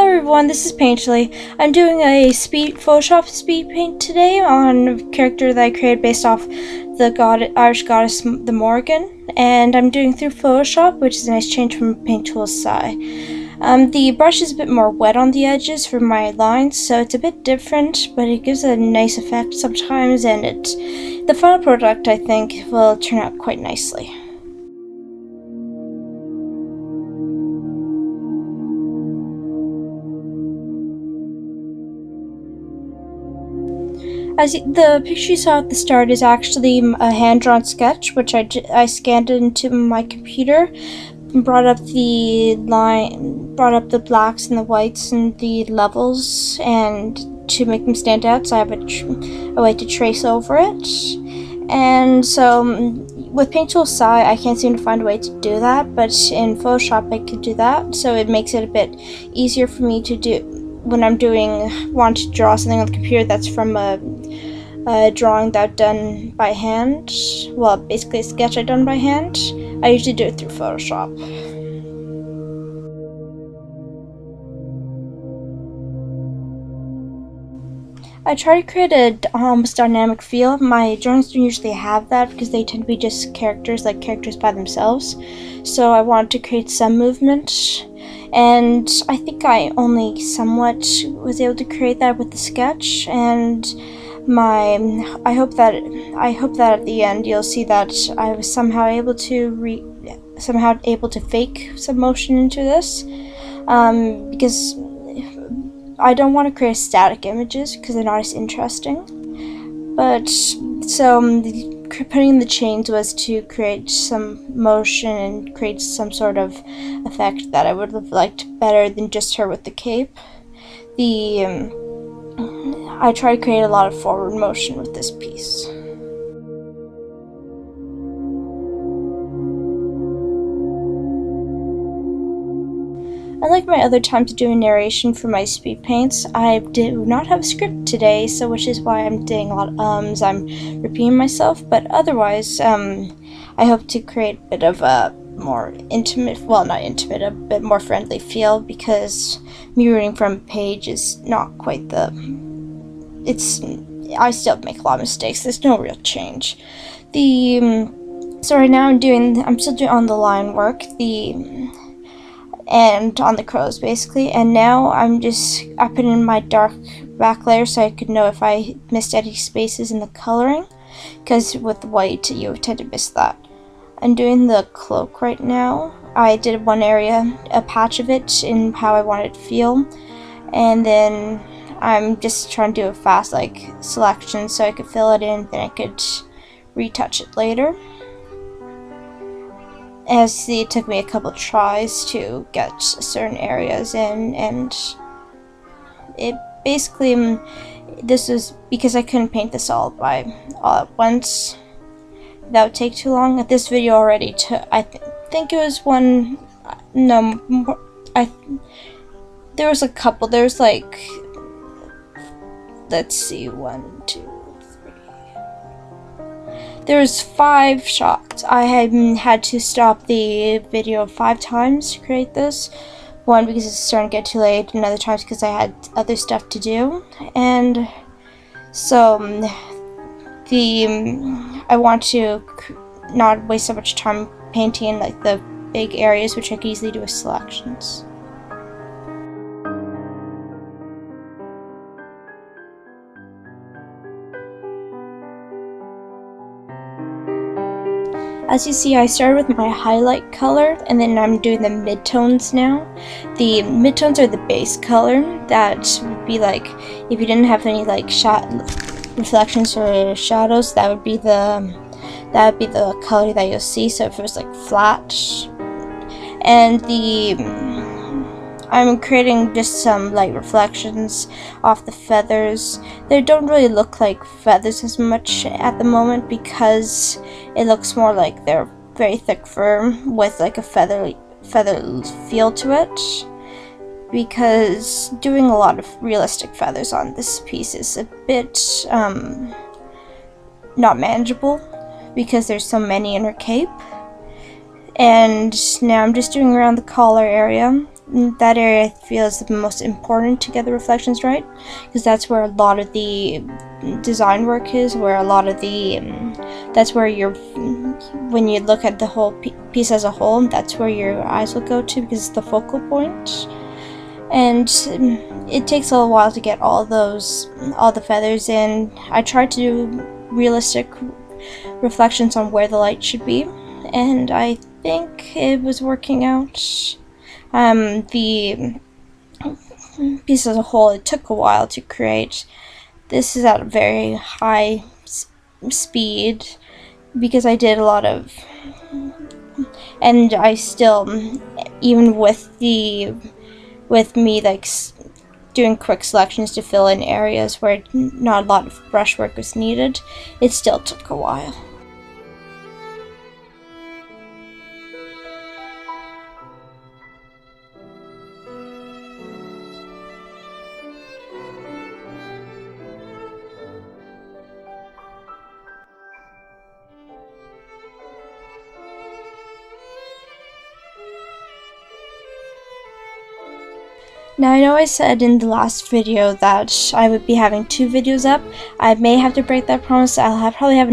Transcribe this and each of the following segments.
Hello everyone, this is Painterly. I'm doing a Photoshop speed paint today on a character that I created based off the Irish goddess, the Morrigan, and I'm doing through Photoshop, which is a nice change from Paint Tool's Sai. The brush is a bit more wet on the edges for my lines, so it's a bit different, but it gives a nice effect sometimes, and the final product, I think, will turn out quite nicely. The picture you saw at the start is actually a hand-drawn sketch, which I scanned into my computer, brought up the blacks and the whites and the levels, and to make them stand out, so I have a way to trace over it. And so with Paint Tool Sai, I can't seem to find a way to do that, but in Photoshop I could do that, so it makes it a bit easier for me to do when I'm want to draw something on the computer that's from a drawing that I've done by hand. Well, basically a sketch I've done by hand. I usually do it through Photoshop. I try to create a almost dynamic feel. My drawings don't usually have that because they tend to be just characters by themselves. So I wanted to create some movement. And I think I only somewhat was able to create that with the sketch, and I hope that at the end you'll see that I was somehow able to fake some motion into this, because I don't want to create static images because they're not as interesting. But so putting the chains was to create some motion and create some sort of effect that I would have liked better than just her with the cape. I try to create a lot of forward motion with this piece. Unlike my other times doing narration for my speed paints, I do not have a script today, so which is why I'm doing a lot of ums, I'm repeating myself, but otherwise, I hope to create a bit of a more intimate, well, not intimate, a bit more friendly feel, because me reading from a page is not quite I still make a lot of mistakes, there's no real change. So right now I'm still doing on the line work, and on the crows basically, and now I put in my dark back layer so I could know if I missed any spaces in the coloring, because with white you tend to miss that. I'm doing the cloak right now. I did one area, a patch of it in how I wanted it to feel, and then I'm just trying to do a fast selection so I could fill it in, then I could retouch it later. As you see, it took me a couple tries to get certain areas in, and it basically, this was because I couldn't paint this all at once. That would take too long. This video already took, I think it was one, no, there was a couple, there was let's see, 1, 2, 3. There was 5 shots. I had to stop the video 5 times to create this. One because it's starting to get too late, and other times because I had other stuff to do. And so I want to not waste so much time painting the big areas, which I could easily do with selections. As you see, I started with my highlight color, and then I'm doing the midtones now. The midtones are the base color. That would be if you didn't have any reflections or shadows, that would be the color that you'll see. So if it was flat, and I'm creating just some light reflections off the feathers. They don't really look like feathers as much at the moment because it looks more like they're very thick fur with a feather feel to it. Because doing a lot of realistic feathers on this piece is a bit not manageable because there's so many in her cape. And now I'm just doing around the collar area that area I feel is the most important to get the reflections right, because that's where a lot of the design work is, where a lot of the that's where when you look at the whole piece as a whole, that's where your eyes will go to, because it's the focal point. And it takes a little while to get all the feathers in. I tried to do realistic reflections on where the light should be, and I think it was working out. The piece as a whole, it took a while to create. This is at a very high speed because I did a lot of, and I still, even with me like doing quick selections to fill in areas where not a lot of brushwork was needed, it still took a while. Now, I know I said in the last video that I would be having 2 videos up. I may have to break that promise. I'll probably have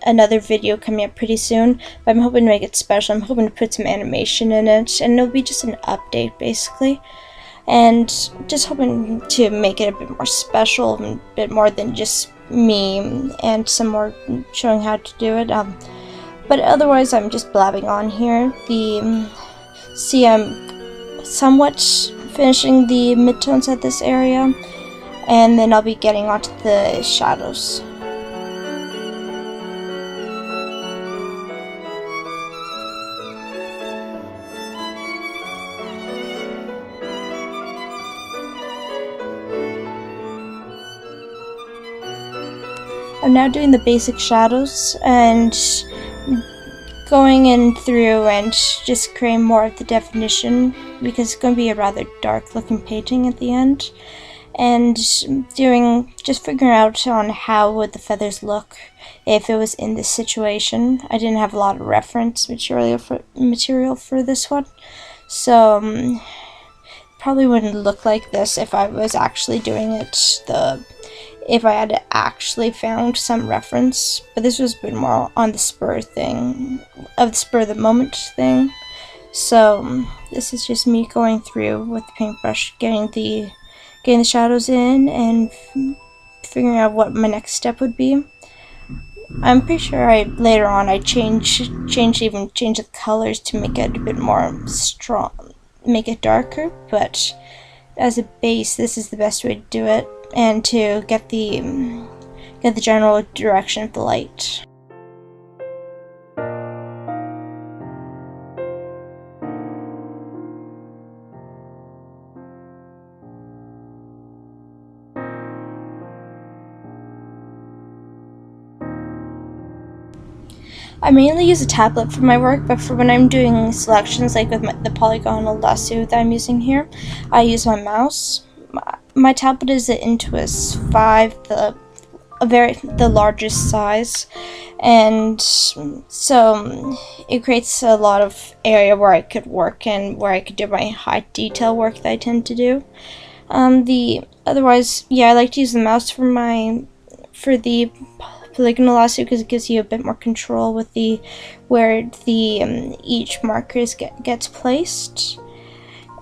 another video coming up pretty soon, but I'm hoping to make it special. I'm hoping to put some animation in it, and it'll be just an update, basically. And just hoping to make it a bit more special, a bit more than just me, and some more showing how to do it. But otherwise, I'm just blabbing on here. See, I'm somewhat finishing the midtones at this area, and then I'll be getting onto the shadows. I'm now doing the basic shadows and going in through and just creating more of the definition, because it's going to be a rather dark looking painting at the end, and just figuring out on how would the feathers look if it was in this situation. I didn't have a lot of reference material for this one, so probably wouldn't look like this if I was actually doing it if I had actually found some reference. But this was a bit more on the spur of the moment thing. So this is just me going through with the paintbrush, getting the shadows in and figuring out what my next step would be. I'm pretty sure later on I change the colors to make it a bit more strong, make it darker, but as a base, this is the best way to do it, and to get the general direction of the light. I mainly use a tablet for my work, but for when I'm doing selections, like with the polygonal lasso that I'm using here, I use my mouse. My tablet is the Intuos 5, the largest size, and so it creates a lot of area where I could work and where I could do my high detail work that I tend to do. Otherwise, yeah, I like to use the mouse for the polygonal lasso, because it gives you a bit more control with where each marker gets placed,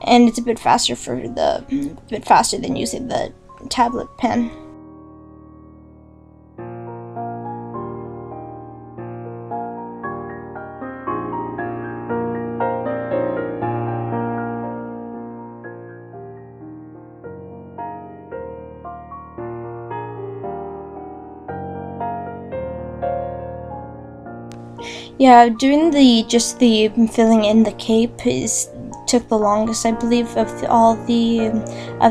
and it's a bit faster than using the tablet pen. Yeah, doing the filling in the cape took the longest, I believe, of the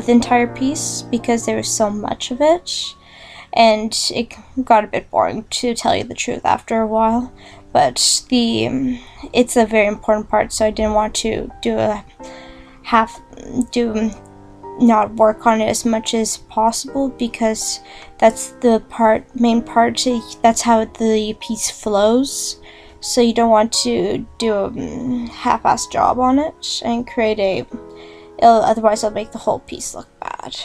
entire piece, because there was so much of it, and it got a bit boring, to tell you the truth, after a while. But it's a very important part, so I didn't want to not work on it as much as possible, because that's the main part. That's how the piece flows. So you don't want to do a half-assed job on it and create Otherwise it'll make the whole piece look bad.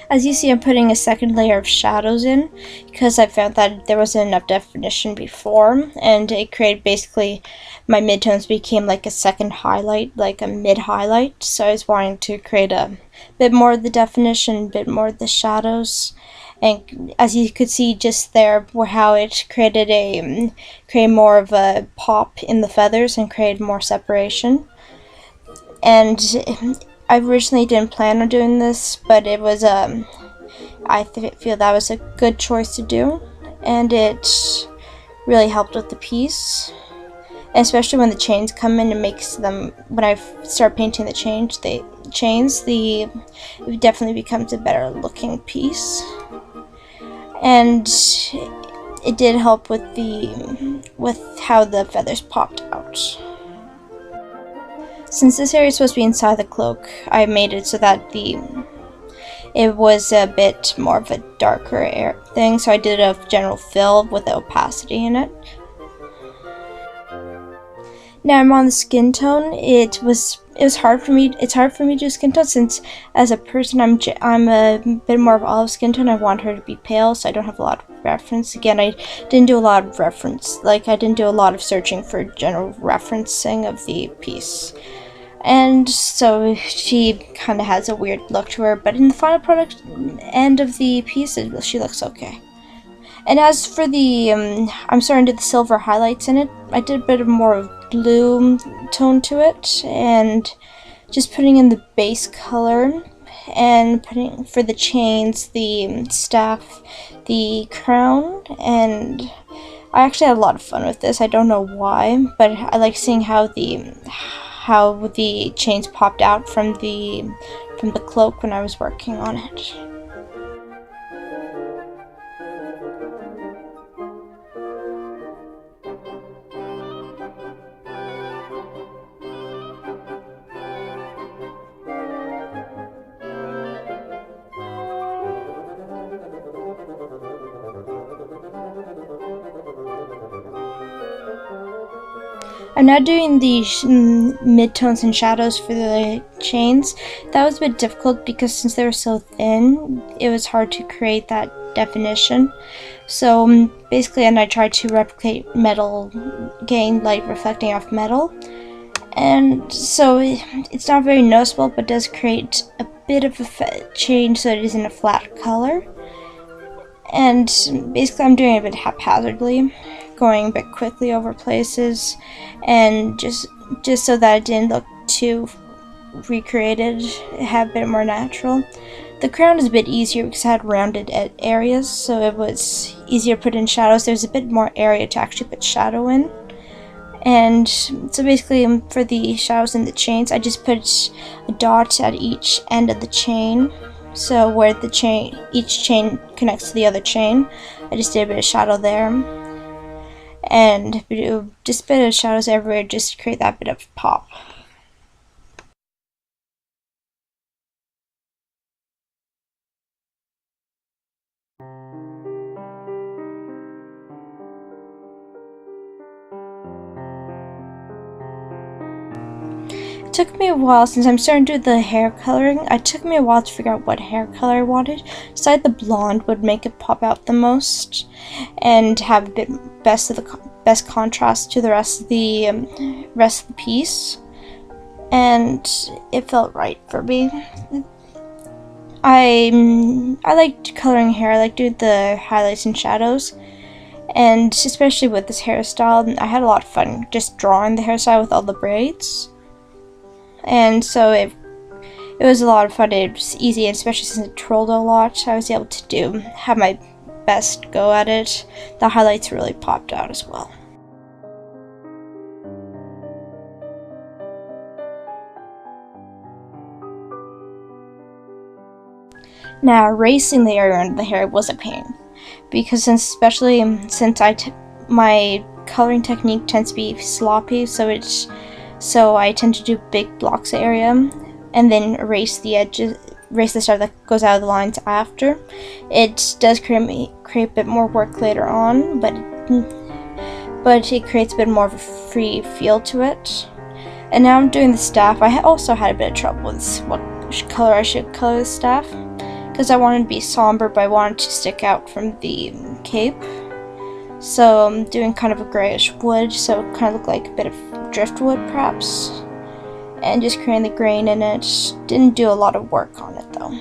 As you see, I'm putting a second layer of shadows in because I found that there wasn't enough definition before, and it created basically my midtones became like a second highlight, like a mid highlight. So I was wanting to create a bit more of the definition, a bit more of the shadows. And as you could see just there, how it created more of a pop in the feathers and created more separation. And I originally didn't plan on doing this, but it was I feel that was a good choice to do, and it really helped with the piece. And especially when the chains come in, it makes them, when I start painting the chains, it definitely becomes a better looking piece. And it did help with how the feathers popped out. Since this area is supposed to be inside the cloak, I made it so that it was a bit more of a darker thing, so I did a general fill with the opacity in it. Now I'm on the skin tone. It was hard for me. It's hard for me to do skin tone since, as a person, I'm a bit more of olive skin tone. I want her to be pale, so I don't have a lot of reference. Again, I didn't do a lot of reference. Like, I didn't do a lot of searching for general referencing of the piece. And so she kind of has a weird look to her, but in the final product end of the piece, she looks okay. And as for the, I'm starting to do the silver highlights in it. I did a bit of more of blue tone to it, and just putting in the base color, and putting for the chains, the staff, the crown, and I actually had a lot of fun with this. I don't know why, but I like seeing how the chains popped out from the cloak when I was working on it. I'm now doing the midtones and shadows for the chains. That was a bit difficult because since they were so thin, it was hard to create that definition. So basically, and I tried to replicate metal, getting light reflecting off metal. And so it's not very noticeable, but does create a bit of a change so it isn't a flat color. And basically I'm doing it a bit haphazardly, going a bit quickly over places, and just so that it didn't look too recreated, it had a bit more natural. The crown is a bit easier because it had rounded areas, so it was easier to put in shadows. There's a bit more area to actually put shadow in. And so basically for the shadows in the chains, I just put a dot at each end of the chain. So where each chain connects to the other chain, I just did a bit of shadow there. And just a bit of shadows everywhere just to create that bit of pop. It took me a while, since I'm starting to do the hair coloring, it took me a while to figure out what hair color I wanted. Decided the blonde would make it pop out the most and have a bit best contrast to the rest of the piece, and it felt right for me. I liked coloring hair. I like doing the highlights and shadows, and especially with this hairstyle, I had a lot of fun just drawing the hairstyle with all the braids. And so it was a lot of fun. It was easy, especially since it trolled a lot. I was able to have my best go at it. The highlights really popped out as well. Now, erasing the area under the hair was a pain, because especially since I my coloring technique tends to be sloppy, so I tend to do big blocks of area and then erase the edges, erase the stuff that goes out of the lines after. It does create a bit more work later on, but it creates a bit more of a free feel to it. And now I'm doing the staff. I also had a bit of trouble with what color I should color the staff, because I wanted to be somber, but I wanted to stick out from the cape. So I'm doing kind of a grayish wood, so it kind of looked like a bit of driftwood perhaps. And just creating the grain in it. Didn't do a lot of work on it though.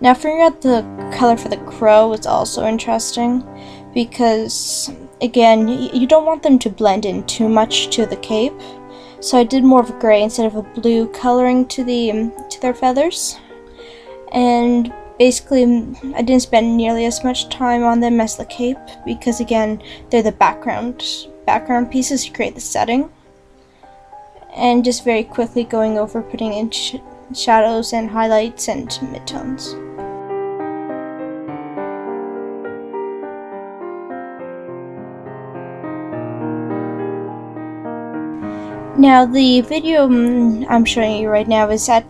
Now figuring out the color for the crow was also interesting, because again, you don't want them to blend in too much to the cape. So I did more of a gray instead of a blue coloring to their feathers. And basically, I didn't spend nearly as much time on them as the cape, because again, they're the background pieces to create the setting. And just very quickly going over putting in shadows and highlights and midtones. Now the video I'm showing you right now is at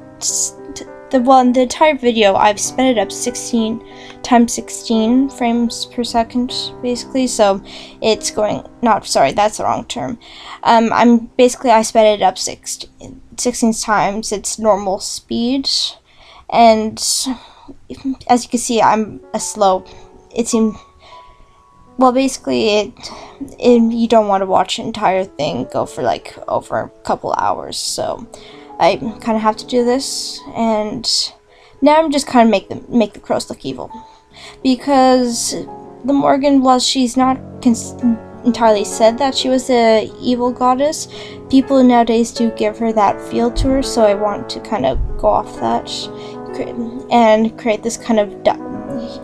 the entire video I've sped it up 16 times 16 frames per second basically, so it's going, not, sorry, that's the wrong term. I sped it up 16 times its normal speed, and as you can see, I'm a slow, it seemed, well, basically you don't want to watch an entire thing go for like over a couple hours, so I kind of have to do this. And now I'm just kind of make the crows look evil, because the Morrigan, while she's not entirely said that she was a evil goddess, people nowadays do give her that feel to her, so I want to kind of go off that and create this kind of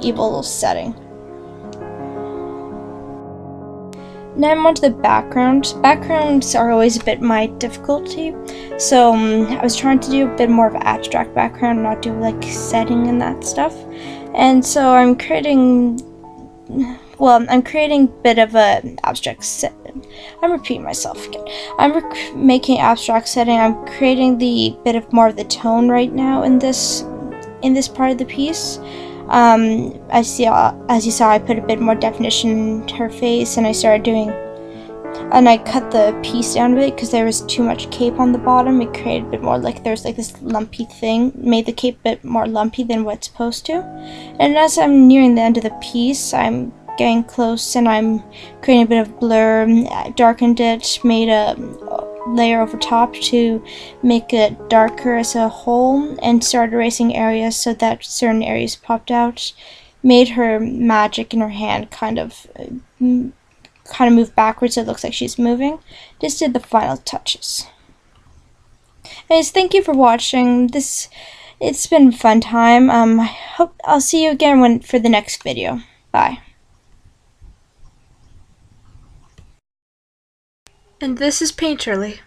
evil setting. Now I'm onto the background. Backgrounds are always a bit my difficulty, so I was trying to do a bit more of an abstract background, not do like setting and that stuff. And so I'm creating a bit of an abstract set. I'm repeating myself again. I'm making abstract setting. I'm creating the bit of more of the tone right now in this part of the piece. As you saw, I put a bit more definition in her face, and I cut the piece down a bit because there was too much cape on the bottom. It created a bit more like there's like this lumpy thing, made the cape a bit more lumpy than what it's supposed to. And as I'm nearing the end of the piece, I'm getting close and I'm creating a bit of blur, darkened it, made a layer over top to make it darker as a whole, and started erasing areas so that certain areas popped out. Made her magic in her hand kind of move backwards so it looks like she's moving. Just did the final touches. Anyways, thank you for watching this. It's been a fun time. I hope I'll see you again for the next video. Bye. And this is Painterly.